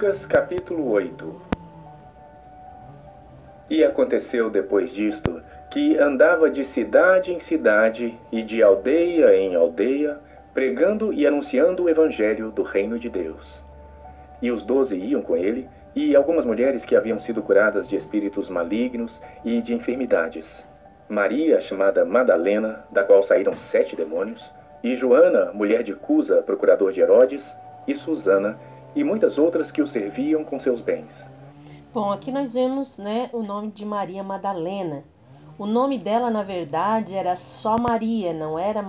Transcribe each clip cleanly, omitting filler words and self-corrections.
Lucas capítulo 8. E aconteceu depois disto, que andava de cidade em cidade e de aldeia em aldeia, pregando e anunciando o evangelho do reino de Deus. E os 12 iam com ele, e algumas mulheres que haviam sido curadas de espíritos malignos e de enfermidades. Maria, chamada Madalena, da qual saíram 7 demônios, e Joana, mulher de Cusa, procurador de Herodes, e Susana, e muitas outras que o serviam com seus bens. Bom, aqui nós vemos, o nome de Maria Madalena. O nome dela, na verdade, era só Maria, não era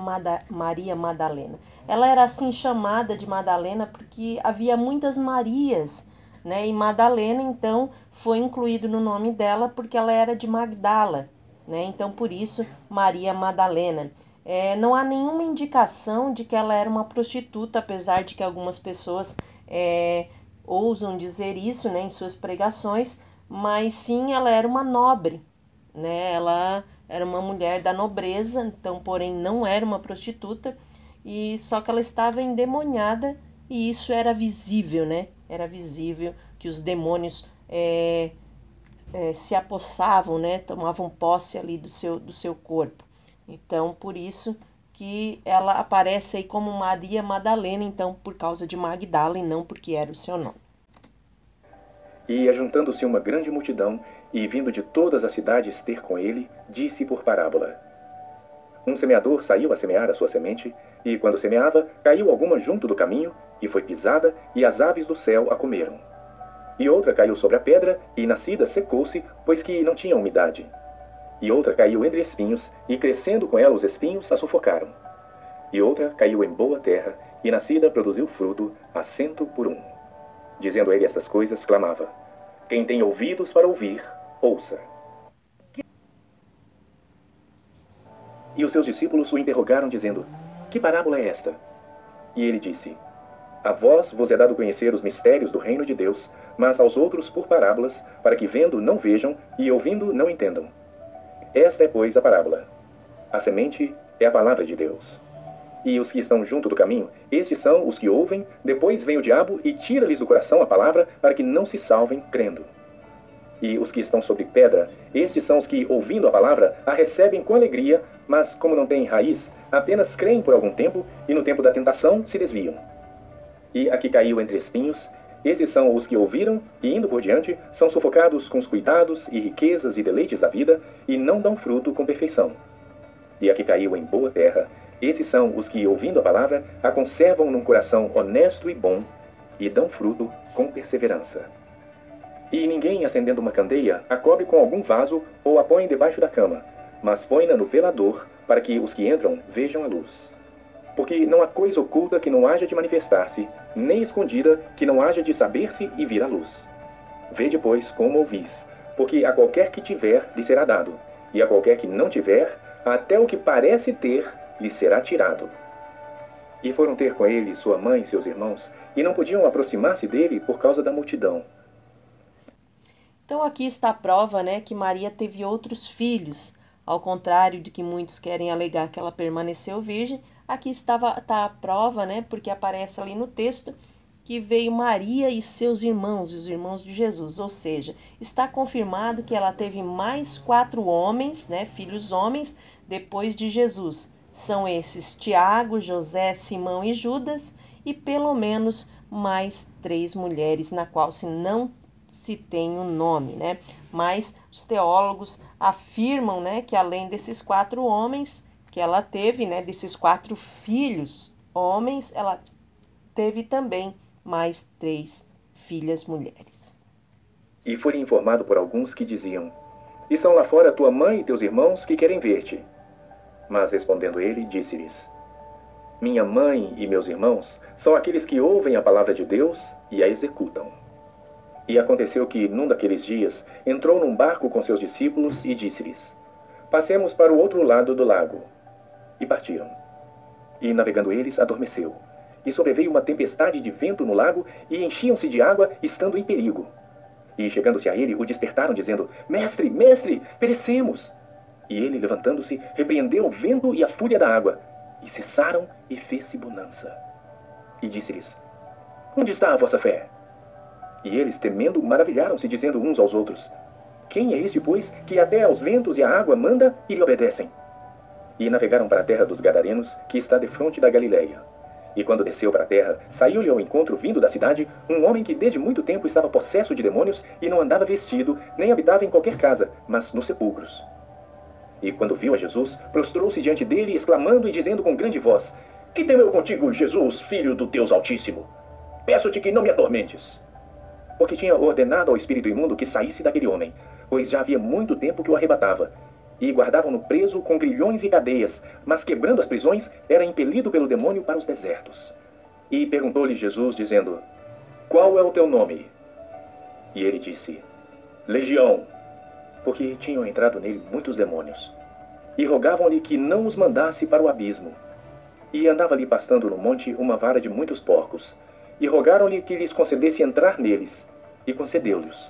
Maria Madalena. Ela era assim chamada de Madalena porque havia muitas Marias, E Madalena, então, foi incluído no nome dela porque ela era de Magdala, Então, por isso, Maria Madalena. Não há nenhuma indicação de que ela era uma prostituta, apesar de que algumas pessoas ousam dizer isso, em suas pregações, mas sim ela era uma nobre, Ela era uma mulher da nobreza, então, porém, não era uma prostituta, e só que ela estava endemoniada e isso era visível, Era visível que os demônios se apossavam, Tomavam posse ali do seu corpo. Então, por isso que ela aparece aí como Maria Madalena, então, por causa de Magdala e não porque era o seu nome. E ajuntando-se uma grande multidão, e vindo de todas as cidades ter com ele, disse por parábola: Um semeador saiu a semear a sua semente, e quando semeava, caiu alguma junto do caminho, e foi pisada, e as aves do céu a comeram. E outra caiu sobre a pedra, e nascida secou-se, pois que não tinha umidade. E outra caiu entre espinhos, e crescendo com ela os espinhos, a sufocaram. E outra caiu em boa terra, e nascida produziu fruto, a 100 por 1. Dizendo ele estas coisas, clamava: Quem tem ouvidos para ouvir, ouça. E os seus discípulos o interrogaram, dizendo: Que parábola é esta? E ele disse: A vós vos é dado conhecer os mistérios do reino de Deus, mas aos outros por parábolas, para que vendo não vejam, e ouvindo não entendam. Esta é, pois, a parábola. A semente é a palavra de Deus. E os que estão junto do caminho, estes são os que ouvem, depois vem o diabo e tira-lhes do coração a palavra, para que não se salvem crendo. E os que estão sobre pedra, estes são os que, ouvindo a palavra, a recebem com alegria, mas como não têm raiz, apenas creem por algum tempo, e no tempo da tentação se desviam. E a que caiu entre espinhos, esses são os que ouviram, e indo por diante, são sufocados com os cuidados e riquezas e deleites da vida, e não dão fruto com perfeição. E a que caiu em boa terra, esses são os que, ouvindo a palavra, a conservam num coração honesto e bom, e dão fruto com perseverança. E ninguém, acendendo uma candeia, a cobre com algum vaso, ou a põe debaixo da cama, mas põe-na no velador, para que os que entram vejam a luz. Porque não há coisa oculta que não haja de manifestar-se, nem escondida que não haja de saber-se e vir à luz. Vede, pois, como ouvis, porque a qualquer que tiver lhe será dado, e a qualquer que não tiver, até o que parece ter lhe será tirado. E foram ter com ele sua mãe e seus irmãos, e não podiam aproximar-se dele por causa da multidão. Então aqui está a prova, que Maria teve outros filhos, ao contrário de que muitos querem alegar que ela permaneceu virgem. Aqui está a prova, porque aparece ali no texto que veio Maria e seus irmãos, os irmãos de Jesus. Ou seja, está confirmado que ela teve mais 4 homens, filhos homens, depois de Jesus. São esses Tiago, José, Simão e Judas, e pelo menos mais 3 mulheres, na qual não se tem um nome, Mas os teólogos afirmam, que além desses 4 homens que ela teve, desses 4 filhos homens, ela teve também mais 3 filhas mulheres. E foi informado por alguns que diziam: E são lá fora tua mãe e teus irmãos que querem ver-te. Mas respondendo ele, disse-lhes: Minha mãe e meus irmãos são aqueles que ouvem a palavra de Deus e a executam. E aconteceu que, num daqueles dias, entrou num barco com seus discípulos e disse-lhes: Passemos para o outro lado do lago. E partiram. E, navegando eles, adormeceu. E sobreveio uma tempestade de vento no lago, e enchiam-se de água, estando em perigo. E, chegando-se a ele, o despertaram, dizendo: Mestre, mestre, perecemos! E ele, levantando-se, repreendeu o vento e a fúria da água. E cessaram, e fez-se bonança. E disse-lhes: Onde está a vossa fé? E eles, temendo, maravilharam-se, dizendo uns aos outros: quem é este, pois, que até aos ventos e à água manda e lhe obedecem? E navegaram para a terra dos Gadarenos, que está defronte da Galileia. E quando desceu para a terra, saiu-lhe ao encontro, vindo da cidade, um homem que desde muito tempo estava possesso de demônios e não andava vestido, nem habitava em qualquer casa, mas nos sepulcros. E quando viu a Jesus, prostrou-se diante dele, exclamando e dizendo com grande voz: que tenho eu contigo, Jesus, filho do Deus Altíssimo? Peço-te que não me atormentes. Porque tinha ordenado ao espírito imundo que saísse daquele homem, pois já havia muito tempo que o arrebatava. E guardavam-no preso com grilhões e cadeias, mas quebrando as prisões, era impelido pelo demônio para os desertos. E perguntou-lhe Jesus, dizendo: qual é o teu nome? E ele disse: Legião, porque tinham entrado nele muitos demônios. E rogavam-lhe que não os mandasse para o abismo. E andava ali pastando no monte uma vara de muitos porcos. E rogaram-lhe que lhes concedesse entrar neles. E concedeu-lhes.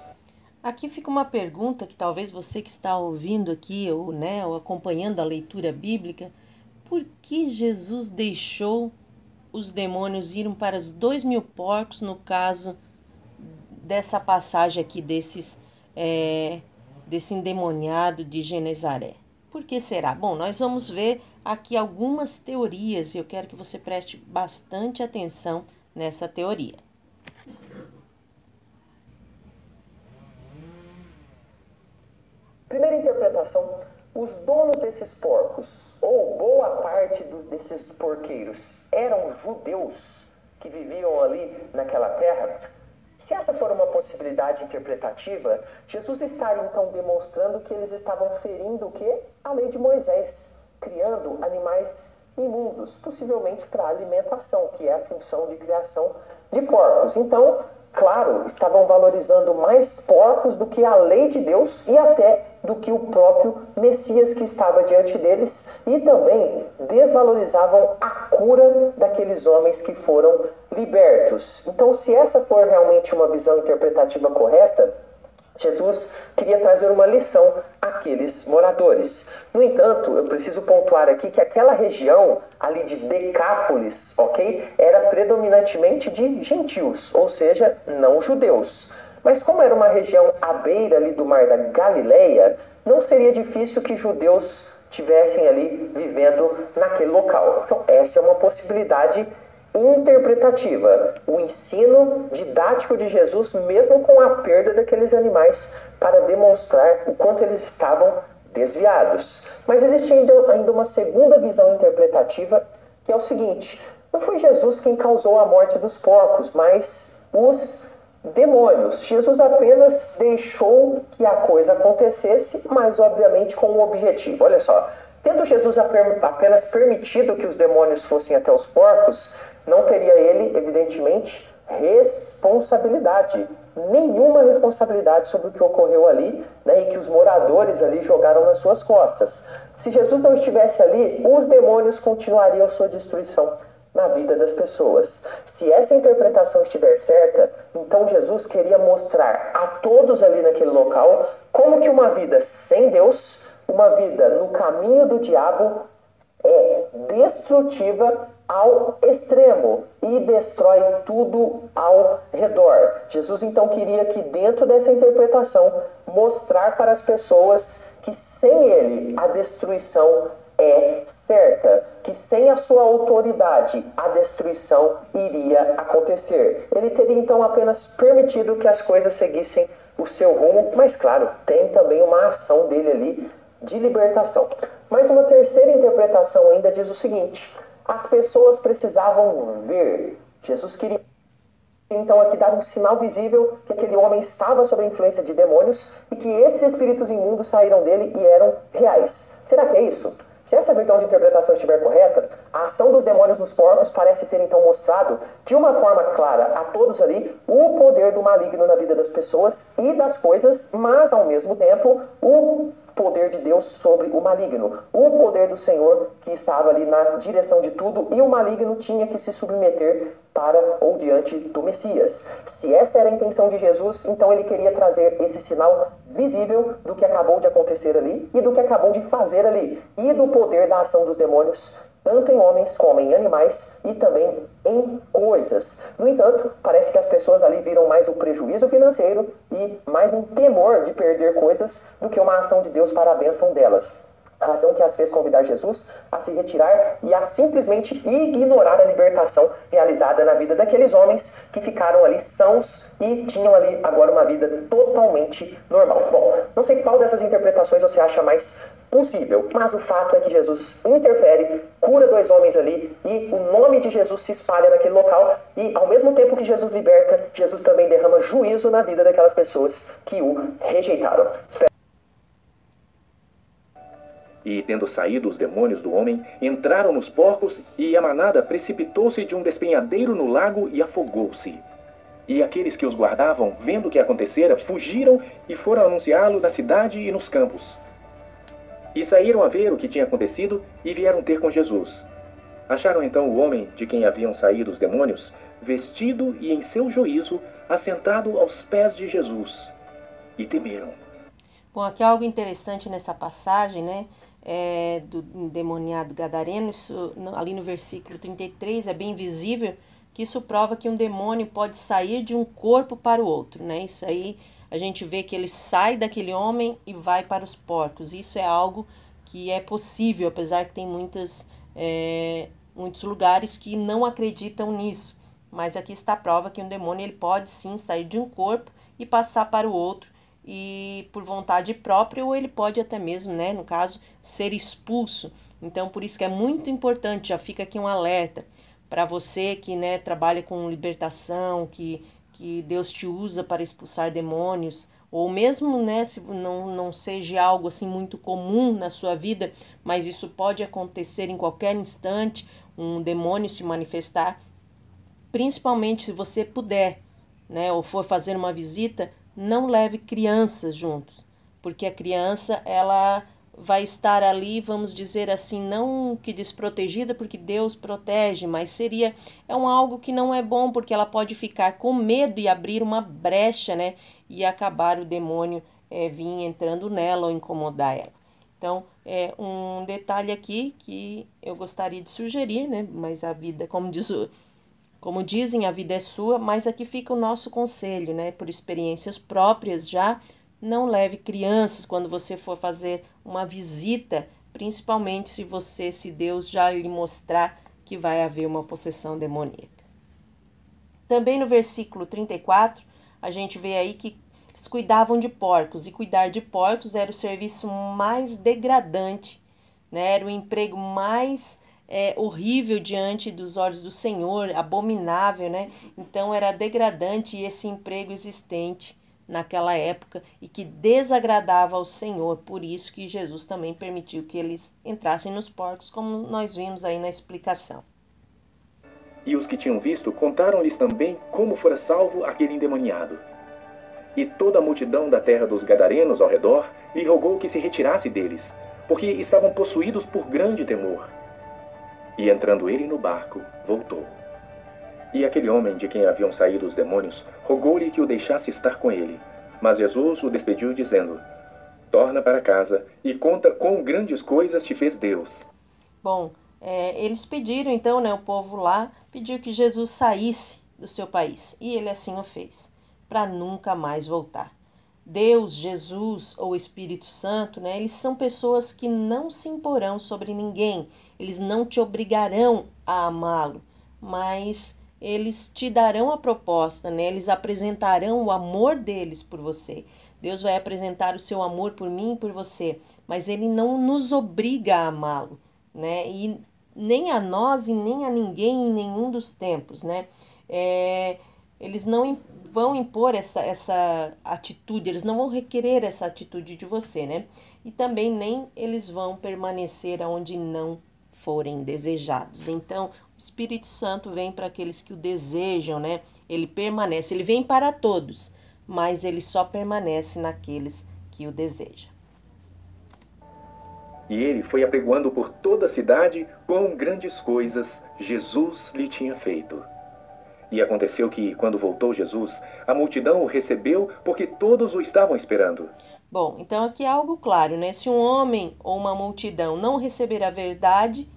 Aqui fica uma pergunta que talvez você que está ouvindo aqui ou acompanhando a leitura bíblica: por que Jesus deixou os demônios irem para os 2.000 porcos, no caso dessa passagem aqui desse endemoniado de Genezaré? Por que será? Bom, nós vamos ver aqui algumas teorias e eu quero que você preste bastante atenção nessa teoria. Primeira interpretação: os donos desses porcos, ou boa parte desses porqueiros, eram judeus que viviam ali naquela terra. Se essa for uma possibilidade interpretativa, Jesus estaria então demonstrando que eles estavam ferindo o quê? A lei de Moisés, criando animais imundos, possivelmente para alimentação, que é a função de criação de porcos. Então, claro, estavam valorizando mais porcos do que a lei de Deus e até do que o próprio Messias que estava diante deles, e também desvalorizavam a cura daqueles homens que foram libertos. Então, se essa for realmente uma visão interpretativa correta, Jesus queria trazer uma lição àqueles moradores. No entanto, eu preciso pontuar aqui que aquela região ali de Decápolis, era predominantemente de gentios, ou seja, não judeus. Mas como era uma região à beira ali do mar da Galileia, não seria difícil que judeus tivessem ali vivendo naquele local. Então, essa é uma possibilidade interpretativa, o ensino didático de Jesus, mesmo com a perda daqueles animais, para demonstrar o quanto eles estavam desviados. Mas existe ainda uma segunda visão interpretativa, que é o seguinte: não foi Jesus quem causou a morte dos porcos, mas os demônios. Jesus apenas deixou que a coisa acontecesse, mas obviamente com um objetivo. Olha só, tendo Jesus apenas permitido que os demônios fossem até os porcos, não teria ele, evidentemente, responsabilidade. Nenhuma responsabilidade sobre o que ocorreu ali, e que os moradores ali jogaram nas suas costas. Se Jesus não estivesse ali, os demônios continuariam sua destruição na vida das pessoas. Se essa interpretação estiver certa, então Jesus queria mostrar a todos ali naquele local como que uma vida sem Deus, uma vida no caminho do diabo, é destrutiva ao extremo e destrói tudo ao redor. Jesus então queria que dentro dessa interpretação mostrar para as pessoas que sem ele a destruição é certa, que sem a sua autoridade a destruição iria acontecer. Ele teria então apenas permitido que as coisas seguissem o seu rumo, mas claro, tem também uma ação dele ali de libertação. Mas uma terceira interpretação ainda diz o seguinte: as pessoas precisavam ver. Jesus queria então aqui dar um sinal visível que aquele homem estava sob a influência de demônios e que esses espíritos imundos saíram dele e eram reais. Será que é isso? Se essa visão de interpretação estiver correta, a ação dos demônios nos porcos parece ter então mostrado de uma forma clara a todos ali o poder do maligno na vida das pessoas e das coisas, mas ao mesmo tempo o poder de Deus sobre o maligno, o poder do Senhor que estava ali na direção de tudo, e o maligno tinha que se submeter para ou diante do Messias. Se essa era a intenção de Jesus, então ele queria trazer esse sinal visível do que acabou de acontecer ali e do que acabou de fazer ali, e do poder da ação dos demônios tanto em homens como em animais e também em coisas. No entanto, parece que as pessoas ali viram mais o prejuízo financeiro e mais um temor de perder coisas do que uma ação de Deus para a bênção delas. A razão que as fez convidar Jesus a se retirar e a simplesmente ignorar a libertação realizada na vida daqueles homens que ficaram ali sãos e tinham ali agora uma vida totalmente normal. Bom, não sei qual dessas interpretações você acha mais possível, mas o fato é que Jesus interfere, cura 2 homens ali e o nome de Jesus se espalha naquele local e ao mesmo tempo que Jesus liberta, Jesus também derrama juízo na vida daquelas pessoas que o rejeitaram. E, tendo saído os demônios do homem, entraram nos porcos, e a manada precipitou-se de um despenhadeiro no lago e afogou-se. E aqueles que os guardavam, vendo o que acontecera, fugiram e foram anunciá-lo na cidade e nos campos. E saíram a ver o que tinha acontecido e vieram ter com Jesus. Acharam então o homem de quem haviam saído os demônios, vestido e em seu juízo, assentado aos pés de Jesus. E temeram. Bom, aqui algo interessante nessa passagem, né? Do endemoniado gadareno, isso, ali no versículo 33, é bem visível que isso prova que um demônio pode sair de um corpo para o outro, né? Isso aí a gente vê que ele sai daquele homem e vai para os porcos. Isso é algo que é possível, apesar que tem muitos lugares que não acreditam nisso. Mas aqui está a prova que um demônio ele pode sim sair de um corpo e passar para o outro, e por vontade própria, ou ele pode até mesmo, né, no caso, ser expulso. Então, por isso que é muito importante, já fica aqui um alerta para você que, né, trabalha com libertação, que Deus te usa para expulsar demônios, ou mesmo, né, se não seja algo assim muito comum na sua vida, mas isso pode acontecer em qualquer instante, um demônio se manifestar, principalmente se você puder, né, ou for fazer uma visita, não leve crianças juntos, porque a criança ela vai estar ali, vamos dizer assim, não que desprotegida, porque Deus protege, mas algo que não é bom, porque ela pode ficar com medo e abrir uma brecha, né, e acabar o demônio vir entrando nela ou incomodar ela. Então, é um detalhe aqui que eu gostaria de sugerir, né, mas a vida, como dizem, a vida é sua, mas aqui fica o nosso conselho, né? Por experiências próprias já, não leve crianças quando você for fazer uma visita, principalmente se Deus já lhe mostrar que vai haver uma possessão demoníaca. Também no versículo 34, a gente vê aí que eles cuidavam de porcos, e cuidar de porcos era o serviço mais degradante, né? Era o emprego mais horrível diante dos olhos do Senhor, abominável, né? Então era degradante esse emprego existente naquela época e que desagradava ao Senhor. Por isso que Jesus também permitiu que eles entrassem nos porcos, como nós vimos aí na explicação. E os que tinham visto contaram-lhes também como fora salvo aquele endemoniado. E toda a multidão da terra dos Gadarenos ao redor lhe rogou que se retirasse deles, porque estavam possuídos por grande temor. E entrando ele no barco, voltou. E aquele homem de quem haviam saído os demônios rogou-lhe que o deixasse estar com ele. Mas Jesus o despediu, dizendo: torna para casa e conta quão grandes coisas te fez Deus. Bom, eles pediram então, né, o povo lá pediu que Jesus saísse do seu país. E ele assim o fez, para nunca mais voltar. Deus, Jesus ou Espírito Santo, né, eles são pessoas que não se imporão sobre ninguém. Eles não te obrigarão a amá-lo, mas eles te darão a proposta, né? Eles apresentarão o amor deles por você. Deus vai apresentar o seu amor por mim e por você, mas ele não nos obriga a amá-lo, né? E nem a nós e nem a ninguém em nenhum dos tempos, né? Eles não vão impor essa atitude, eles não vão requerer essa atitude de você, né? E também nem eles vão permanecer onde não forem desejados. Então, o Espírito Santo vem para aqueles que o desejam, né? Ele permanece, ele vem para todos, mas ele só permanece naqueles que o desejam. E ele foi apregoando por toda a cidade quão grandes coisas Jesus lhe tinha feito. E aconteceu que, quando voltou Jesus, a multidão o recebeu porque todos o estavam esperando. Bom, então aqui é algo claro, né? Se um homem ou uma multidão não receber a verdade,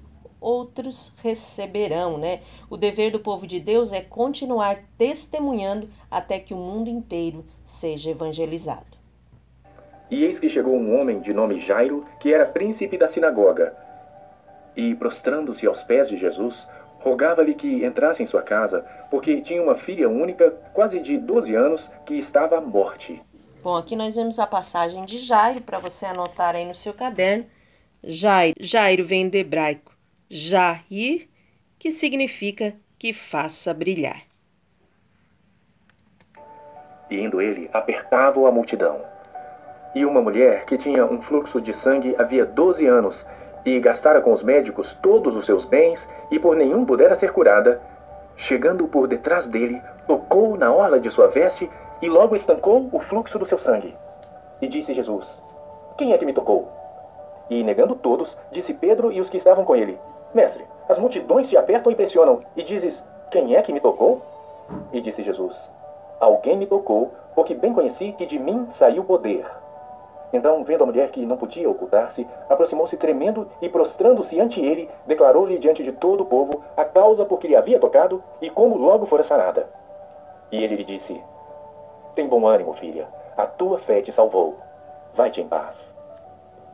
outros receberão, né? O dever do povo de Deus é continuar testemunhando até que o mundo inteiro seja evangelizado. E eis que chegou um homem de nome Jairo, que era príncipe da sinagoga, e, prostrando-se aos pés de Jesus, rogava-lhe que entrasse em sua casa, porque tinha uma filha única, quase de 12 anos, que estava à morte. Bom, aqui nós vemos a passagem de Jairo, para você anotar aí no seu caderno. Jairo vem do hebraico Jair, que significa que faça brilhar. E indo ele, apertava-o a multidão. E uma mulher que tinha um fluxo de sangue havia 12 anos, e gastara com os médicos todos os seus bens, e por nenhum pudera ser curada, chegando por detrás dele, tocou na orla de sua veste, e logo estancou o fluxo do seu sangue. E disse Jesus: Quem é que me tocou? E negando todos, disse Pedro e os que estavam com ele: Mestre, as multidões te apertam e pressionam, e dizes: Quem é que me tocou? E disse Jesus: Alguém me tocou, porque bem conheci que de mim saiu poder. Então, vendo a mulher que não podia ocultar-se, aproximou-se tremendo e, prostrando-se ante ele, declarou-lhe diante de todo o povo a causa por que lhe havia tocado e como logo fora sarada. E ele lhe disse: Tem bom ânimo, filha, a tua fé te salvou. Vai-te em paz.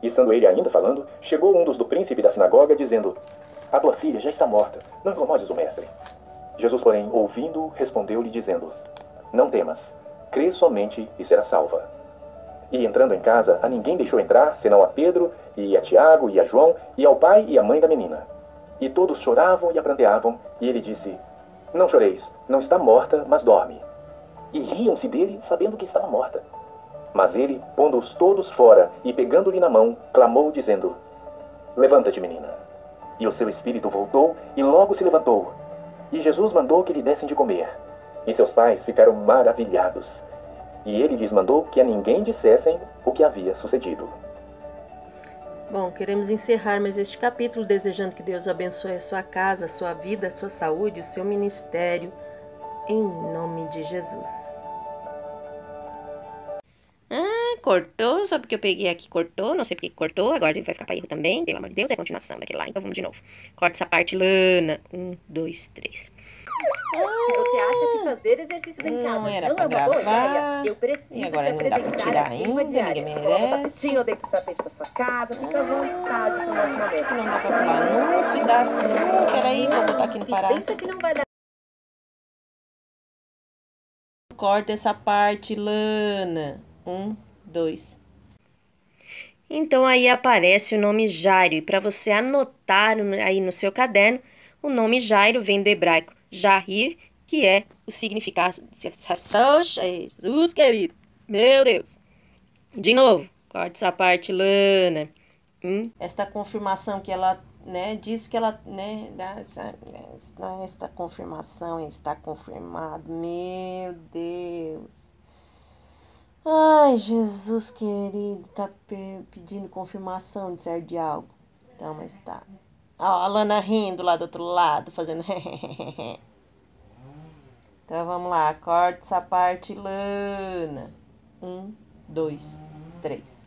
E estando ele ainda falando, chegou um dos do príncipe da sinagoga, dizendo: A tua filha já está morta, não incomodes o mestre. Jesus, porém, ouvindo, respondeu-lhe, dizendo: Não temas, crê somente e será salva. E entrando em casa, a ninguém deixou entrar, senão a Pedro, e a Tiago, e a João, e ao pai e à mãe da menina. E todos choravam e apranteavam, e ele disse: Não choreis, não está morta, mas dorme. E riam-se dele, sabendo que estava morta. Mas ele, pondo-os todos fora, e pegando-lhe na mão, clamou, dizendo: Levanta-te, menina. E o seu espírito voltou, e logo se levantou. E Jesus mandou que lhe dessem de comer. E seus pais ficaram maravilhados. E ele lhes mandou que a ninguém dissessem o que havia sucedido. Bom, queremos encerrar mais este capítulo desejando que Deus abençoe a sua casa, a sua vida, a sua saúde, o seu ministério, em nome de Jesus. Cortou, só porque eu peguei aqui, cortou, não sei porque cortou, agora ele vai ficar para erro também, pelo amor de Deus, é a continuação daquele lá, então vamos de novo. Corta essa parte, Lana. 1, 2, 3. Se você acha que fazer exercícios em casa Não era não pra é uma boa gravar. ideia, eu preciso E agora te não dá pra apresentar tirar a ainda, firma diária. ninguém Coloca o merece. tapetinho dentro do tapete da sua casa, fica à vontade pro nosso momento. Que não dá pra pular anúncio, dá sim. Peraí, vou botar aqui no Se parar. pensa que não vai dar Corta essa parte, Lana. 1, 2. Então aí aparece o nome Jairo. E para você anotar aí no seu caderno, o nome Jairo vem do hebraico Jair, que é o significado. Jesus querido. Meu Deus. De novo. Corta essa parte, Lana. Esta confirmação que ela, né, diz que ela, né, esta confirmação está confirmado. Meu Deus. Ai, Jesus querido, tá pedindo confirmação de ser de algo. Então, mas tá. Ó, a Lana rindo lá do outro lado, fazendo Então, vamos lá. Corta essa parte, Lana. 1, 2, 3.